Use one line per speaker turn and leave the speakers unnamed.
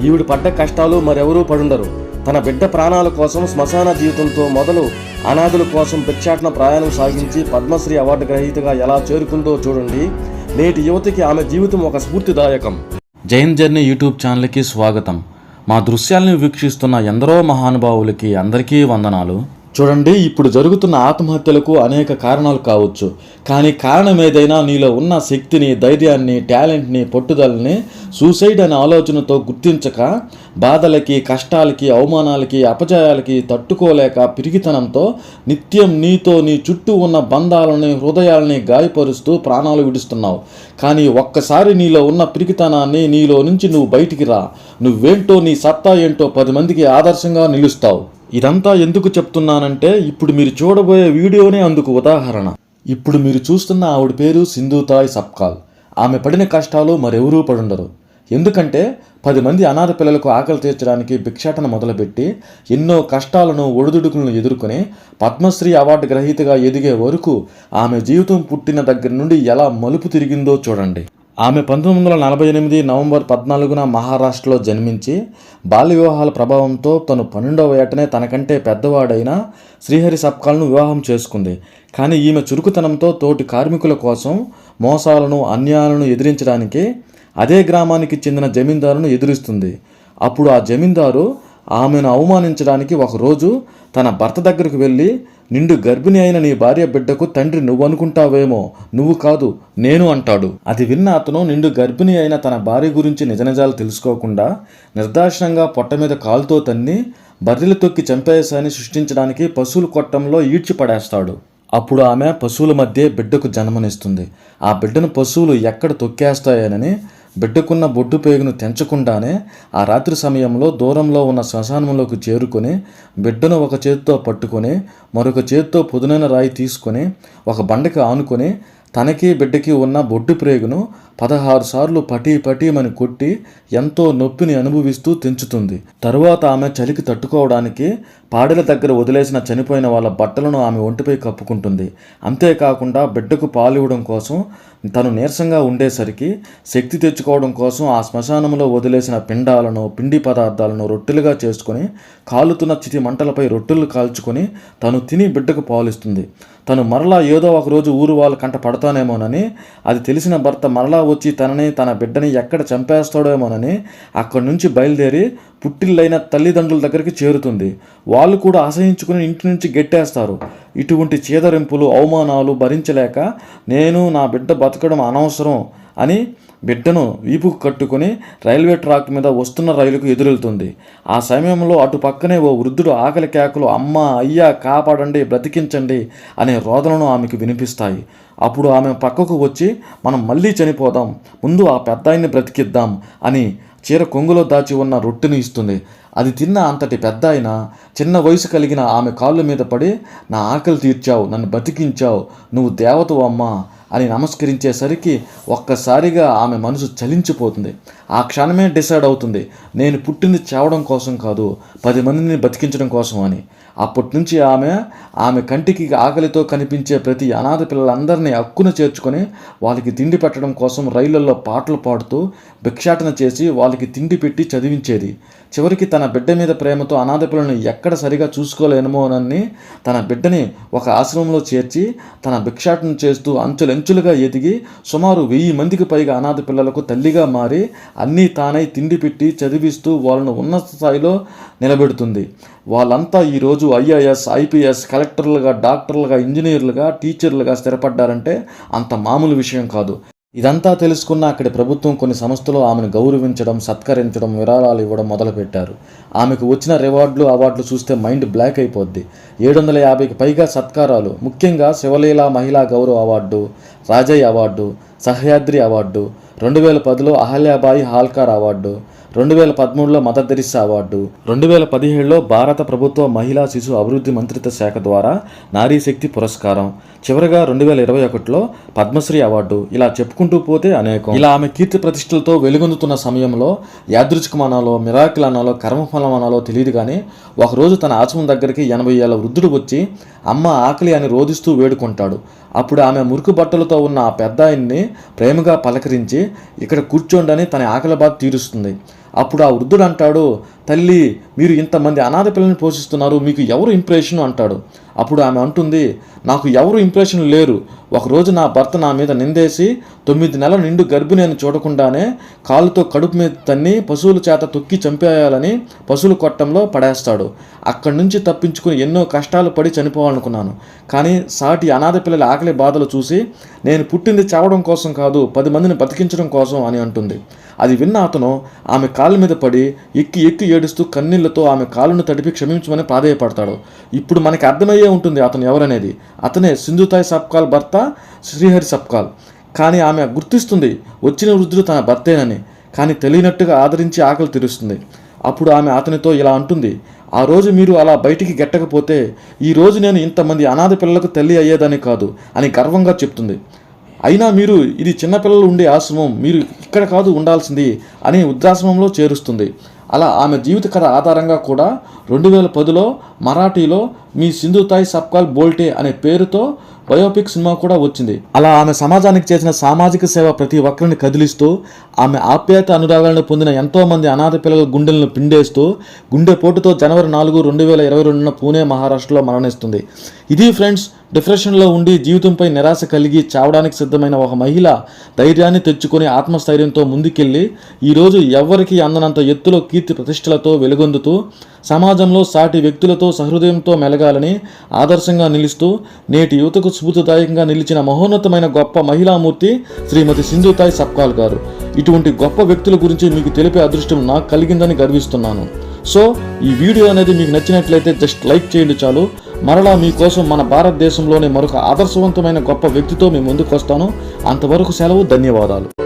ఈవిడ పడ్డ కష్టాలు మరెవరూ పడుండరు. తన బిడ్డ ప్రాణాల కోసం శ్మశాన జీవితంతో మొదలు అనాథుల కోసం భిక్షాటన ప్రయాణం సాగించి పద్మశ్రీ అవార్డు గ్రహీతగా ఎలా చేరుకుందో చూడండి. నేటి యువతికి ఆమె జీవితం ఒక స్ఫూర్తిదాయకం. జైన్ జర్నీ యూట్యూబ్ ఛానల్కి స్వాగతం. మా దృశ్యాలను వీక్షిస్తున్న ఎందరో మహానుభావులకి అందరికీ వందనాలు. చూడండి, ఇప్పుడు జరుగుతున్న ఆత్మహత్యలకు అనేక కారణాలు కావచ్చు, కానీ కారణం ఏదైనా నీలో ఉన్న శక్తిని, ధైర్యాన్ని, టాలెంట్ని, పట్టుదలని సూసైడ్ అనే ఆలోచనతో గుర్తించక బాధలకి, కష్టాలకి, అవమానాలకి, అపజయాలకి తట్టుకోలేక పిరికితనంతో నిత్యం నీ చుట్టూ ఉన్న బంధాలని, హృదయాలని గాయపరుస్తూ ప్రాణాలు విడుస్తున్నావు. కానీ ఒక్కసారి నీలో ఉన్న పిరికితనాన్ని, నీలో నుంచి నువ్వు బయటికి రా. నువ్వేంటో, నీ సత్తా ఏంటో 10 మందికి ఆదర్శంగా నిలుస్తావు. ఇదంతా ఎందుకు చెప్తున్నానంటే ఇప్పుడు మీరు చూడబోయే వీడియోనే అందుకు ఉదాహరణ. ఇప్పుడు మీరు చూస్తున్న ఆవిడ పేరు సింధూతాయ్ సప్కాల్. ఆమె పడిన కష్టాలు మరెవరూ పడుండరు. ఎందుకంటే 10 మంది అనాథ పిల్లలకు ఆకలి తీర్చడానికి భిక్షాటన మొదలుపెట్టి ఎన్నో కష్టాలను, ఒడిదుడుకులను ఎదుర్కొని పద్మశ్రీ అవార్డు గ్రహీతగా ఎదిగే వరకు ఆమె జీవితం పుట్టిన దగ్గర నుండి ఎలా మలుపు తిరిగిందో చూడండి. ఆమె 1948 నవంబర్ 14న మహారాష్ట్రలో జన్మించి బాల్య వివాహాల ప్రభావంతో తను 12వ ఏటనే తనకంటే పెద్దవాడైన శ్రీహరి సప్కాల్ను వివాహం చేసుకుంది. కానీ ఈమె చురుకుతనంతో తోటి కార్మికుల కోసం మోసాలను, అన్యాయాలను ఎదిరించడానికి అదే గ్రామానికి చెందిన జమీందారును ఎదురిస్తుంది. అప్పుడు ఆ జమీందారు ఆమెను అవమానించడానికి ఒకరోజు తన భర్త దగ్గరకు వెళ్ళి, నిండు గర్భిణి అయిన నీ భార్య బిడ్డకు తండ్రి నువ్వనుకుంటావేమో, నువ్వు కాదు నేను అంటాడు. అది విన్న అతను నిండు గర్భిణి అయిన తన భార్య గురించి నిజనిజాలు తెలుసుకోకుండా నిర్దాక్షిణ్యంగా పొట్ట మీద కాలుతో తన్ని బర్రెలు తొక్కి చంపేశాన్ని సృష్టించడానికి పశువుల కొట్టంలో ఈడ్చిపడేస్తాడు. అప్పుడు ఆమె పశువుల మధ్య బిడ్డకు జన్మనిస్తుంది. ఆ బిడ్డను పశువులు ఎక్కడ తొక్కేస్తాయనని బిడ్డకున్న బొడ్డు పేగును తెంచకుండానే ఆ రాత్రి సమయంలో దూరంలో ఉన్న శ్మశానంలోకి చేరుకొని బిడ్డను ఒక చేతితో పట్టుకొని మరొక చేతితో పొదునైన రాయి తీసుకొని ఒక బండకి ఆనుకొని తనకి బిడ్డకి ఉన్న బొడ్డు ప్రేగును 16 సార్లు పటీమని కొట్టి ఎంతో నొప్పిని అనుభవిస్తూ తెంచుతుంది. తరువాత ఆమె చలికి తట్టుకోవడానికి పాడెల దగ్గర వదిలేసిన చనిపోయిన వాళ్ళ బట్టలను ఆమె ఒంటిపై కప్పుకుంటుంది. అంతేకాకుండా బిడ్డకు పాలివ్వడం కోసం తను నీరసంగా ఉండేసరికి శక్తి తెచ్చుకోవడం కోసం ఆ శ్మశానంలో వదిలేసిన పిండాలను, పిండి పదార్థాలను రొట్టెలుగా చేసుకొని కాలుతున్న చితి మంటలపై రొట్టెలు కాల్చుకొని తను తిని బిడ్డకు పాలిస్తుంది. తను మరలా ఏదో ఒక రోజు ఊరు వాళ్ళ కంట పడతానేమోనని, అది తెలిసిన భర్త మరలా వచ్చి తనని, తన బిడ్డని ఎక్కడ చంపేస్తాడేమోనని అక్కడి నుంచి బయలుదేరి పుట్టిల్లైన తల్లిదండ్రుల దగ్గరికి చేరుతుంది. వాళ్ళు కూడా అసహించుకుని ఇంటి నుంచి గెట్టేస్తారు. ఇటువంటి చీదరింపులు, అవమానాలు భరించలేక నేను నా బిడ్డ బతకడం అనవసరం అని బిడ్డను వీపుకు కట్టుకుని రైల్వే ట్రాక్ మీద వస్తున్న రైలుకు ఎదురెళ్తుంది. ఆ సమయంలో అటు పక్కనే ఓ వృద్ధుడు ఆకలి కేకలు, అమ్మ, అయ్యా, కాపాడండి, బ్రతికించండి అనే రోదనను ఆమెకు వినిపిస్తాయి. అప్పుడు ఆమె పక్కకు వచ్చి, మనం మళ్ళీ చనిపోదాం, ముందు ఆ పెద్దాయన్ని బ్రతికిద్దాం అని చీర కొంగులో దాచి ఉన్న రొట్టెను ఇస్తుంది. అది తిన్న అంతటి పెద్ద ఆయన చిన్న వయసు కలిగిన ఆమె కాళ్ళ మీద పడి, నా ఆకలి తీర్చావు, నన్ను బతికించావు, నువ్వు దేవతవు అమ్మా అని నమస్కరించేసరికి ఒక్కసారిగా ఆమె మనసు చలించిపోతుంది. ఆ క్షణమే డిసైడ్ అవుతుంది, నేను పుట్టింది చావడం కోసం కాదు, 10 మందిని బతికించడం కోసం అని. అప్పటి నుంచి ఆమె కంటికి ఆకలితో కనిపించే ప్రతి అనాథ పిల్లలందరినీ హక్కున చేర్చుకొని వాళ్ళకి తిండి పెట్టడం కోసం రైళ్లలో పాటలు పాడుతూ భిక్షాటన చేసి వాళ్ళకి తిండి పెట్టి చదివించేది. చివరికి తన బిడ్డ మీద ప్రేమతో అనాథ పిల్లలను ఎక్కడ సరిగా చూసుకోలేమోనని తన బిడ్డని ఒక ఆశ్రమంలో చేర్చి తన భిక్షాటన చేస్తూ అంచులంచులుగా ఎదిగి సుమారు 1000 మందికి పైగా అనాథ పిల్లలకు తల్లిగా మారి అన్నీ తానై తిండి పెట్టి చదివిస్తూ వాళ్ళను ఉన్నత స్థాయిలో నిలబెడుతుంది. వాళ్ళంతా ఈరోజు IAS, IPS, కలెక్టర్లుగా, డాక్టర్లుగా, ఇంజనీర్లుగా, టీచర్లుగా స్థిరపడ్డారంటే అంత మామూలు విషయం కాదు. ఇదంతా తెలుసుకున్న అక్కడి ప్రభుత్వం కొన్ని సంస్థలు ఆమెను గౌరవించడం, సత్కరించడం, విరాళాలు ఇవ్వడం మొదలుపెట్టారు. ఆమెకు వచ్చిన రివార్డులు, అవార్డులు చూస్తే మైండ్ బ్లాక్ అయిపోద్ది. 750కి పైగా సత్కారాలు, ముఖ్యంగా శివలీల మహిళా గౌరవ award, Rajaiah award, Sahyadri award, 2010లో అహల్యాబాయి హాల్కర్ అవార్డు, 2013లో మదర్ తెరిస్సా అవార్డు, 2017లో భారత ప్రభుత్వ మహిళా శిశు అభివృద్ధి మంత్రిత్వ శాఖ ద్వారా నారీ శక్తి పురస్కారం, చివరగా 2021లో పద్మశ్రీ అవార్డు. ఇలా చెప్పుకుంటూ పోతే అనేకం. ఇలా ఆమె కీర్తి ప్రతిష్టలతో వెలుగొందుతున్న సమయంలో యాదృచ్ఛికమనాలో, మిరాకిల్ అనాలో, కర్మఫలం అనాలో తెలియదు కానీ ఒకరోజు తన ఆశ్రమం దగ్గరికి 80 ఏళ్ల వృద్ధుడు వచ్చి అమ్మ ఆకలి అని రోధిస్తూ వేడుకుంటాడు. అప్పుడు ఆమె మురికి బట్టలతో ఉన్న ఆ పెద్దాయన్ని ప్రేమగా పలకరించి ఇక్కడ కూర్చోండని తన ఆకలి బాధ తీరుస్తుంది. అప్పుడు ఆ వృద్ధుడు అంటాడు, తల్లి మీరు ఇంతమంది అనాథ పిల్లల్ని పోషిస్తున్నారు, మీకు ఎవరు ఇంప్రెషన్ అంటాడు. అప్పుడు ఆమె అంటుంది, నాకు ఎవరు ఇంప్రెషన్ లేరు. ఒకరోజు నా భర్త నా మీద నిందేసి 9 నెలల నిండు గర్భిణి అని చూడకుండానే కాలుతో కడుపు మీద తన్ని పశువుల చేత తొక్కి చంపేయాలని పశువుల కొట్టంలో పడేస్తాడు. అక్కడి నుంచి తప్పించుకుని ఎన్నో కష్టాలు పడి చనిపోవాలనుకున్నాను. కానీ సాటి అనాథ పిల్లల ఆకలి బాధలు చూసి నేను పుట్టింది చావడం కోసం కాదు, 10 మందిని బతికించడం కోసం అని అంటుంది. అది విన్న అతను ఆమె కాళ్ళ మీద పడి ఎక్కి ఎక్కి ఏడుస్తూ కన్నీళ్లతో ఆమె కాళ్ళను తడిపి క్షమించమని ప్రాధేయపడతాడు. ఇప్పుడు మనకి అర్థమయ్యే ఉంటుంది అతను ఎవరనేది. అతనే సింధుతాయ్ సప్కాల్ భర్త శ్రీహరి సప్కాల్. కానీ ఆమె గుర్తిస్తుంది వచ్చిన వృద్ధుడు తన భర్తేనని. కానీ తెలియనట్టుగా ఆదరించి ఆకలి తీరుస్తుంది. అప్పుడు ఆమె అతనితో ఇలా అంటుంది, ఆ రోజు మీరు అలా బయటికి గెట్టకపోతే ఈ రోజు నేను ఇంతమంది అనాథ పిల్లలకు తల్లి అయ్యేదని కాదు అని గర్వంగా చెప్తుంది. అయినా మీరు ఇది చిన్నపిల్లలు ఉండే ఆశ్రమం, మీరు ఇక్కడ కాదు ఉండాల్సింది అని వృద్ధాశ్రమంలో చేరుస్తుంది. అలా ఆమె జీవిత కథ ఆధారంగా కూడా 2010లో మరాఠీలో మీ సింధుతాయ్ సప్కాల్ బోల్టే అనే పేరుతో బయోపిక్ సినిమా కూడా వచ్చింది. అలా ఆమె సమాజానికి చేసిన సామాజిక సేవ ప్రతి ఒక్కరిని కదిలిస్తూ, ఆమె ఆప్యాయత అనురాగాలను పొందిన ఎంతోమంది అనాథ పిల్లల గుండెలను పిండేస్తూ గుండెపోటుతో జనవరి 4, 2022న పూణే, మహారాష్ట్రలో మరణిస్తుంది. ఇది ఫ్రెండ్స్, డిప్రెషన్లో ఉండి జీవితంపై నిరాశ కలిగి చావడానికి సిద్ధమైన ఒక మహిళ ధైర్యాన్ని తెచ్చుకొని ఆత్మస్థైర్యంతో ముందుకెళ్ళి ఈరోజు ఎవ్వరికీ అందనంత ఎత్తులో కీర్తి ప్రతిష్టలతో వెలుగొందుతూ సమాజంలో సాటి వ్యక్తులతో సహృదయంతో మెలగాలని ఆదర్శంగా నిలుస్తూ నేటి యువతకు స్ఫూర్తిదాయకంగా నిలిచిన మహోన్నతమైన గొప్ప మహిళామూర్తి శ్రీమతి సింధుతాయ్ సప్కాల్ గారు. ఇటువంటి గొప్ప వ్యక్తుల గురించి మీకు తెలిపే అదృష్టం నాకు కలిగిందని గర్విస్తున్నాను. సో ఈ వీడియో అనేది మీకు నచ్చినట్లయితే జస్ట్ లైక్ చేయండి చాలు. మరలా మీకోసం మన భారతదేశంలోనే మరొక ఆదర్శవంతమైన గొప్ప వ్యక్తితో మీ ముందుకు వస్తాను. అంతవరకు సెలవు, ధన్యవాదాలు.